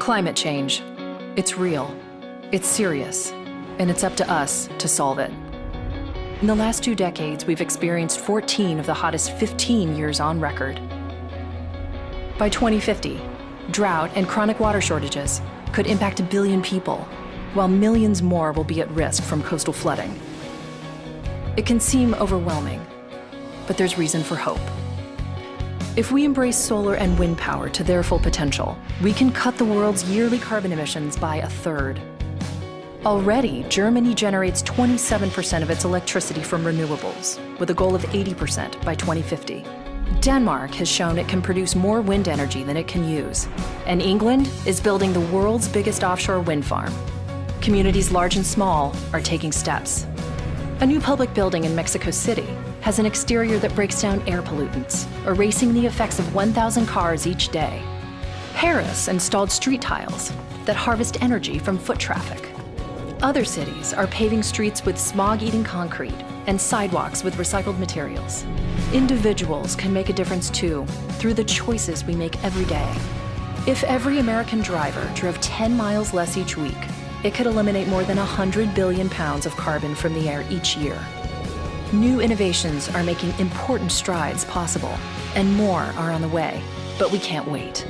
Climate change. It's real, it's serious, and it's up to us to solve it. In the last 2 decades, we've experienced 14 of the hottest 15 years on record. By 2050, drought and chronic water shortages could impact 1 billion people, while millions more will be at risk from coastal flooding. It can seem overwhelming, but there's reason for hope. If we embrace solar and wind power to their full potential, we can cut the world's yearly carbon emissions by 1/3. Already, Germany generates 27% of its electricity from renewables, with a goal of 80% by 2050. Denmark has shown it can produce more wind energy than it can use, and England is building the world's biggest offshore wind farm. Communities large and small are taking steps. A new public building in Mexico City has an exterior that breaks down air pollutants, erasing the effects of 1,000 cars each day. Paris installed street tiles that harvest energy from foot traffic. Other cities are paving streets with smog-eating concrete and sidewalks with recycled materials. Individuals can make a difference too, through the choices we make every day. If every American driver drove 10 miles less each week, it could eliminate more than 100 billion pounds of carbon from the air each year. New innovations are making important strides possible, and more are on the way, but we can't wait.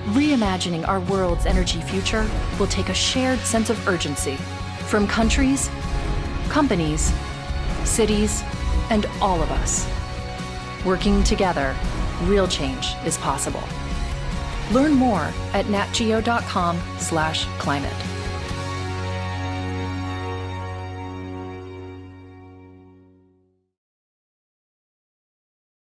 Reimagining our world's energy future will take a shared sense of urgency from countries, companies, cities, and all of us. Working together, real change is possible. Learn more at natgeo.com/climate.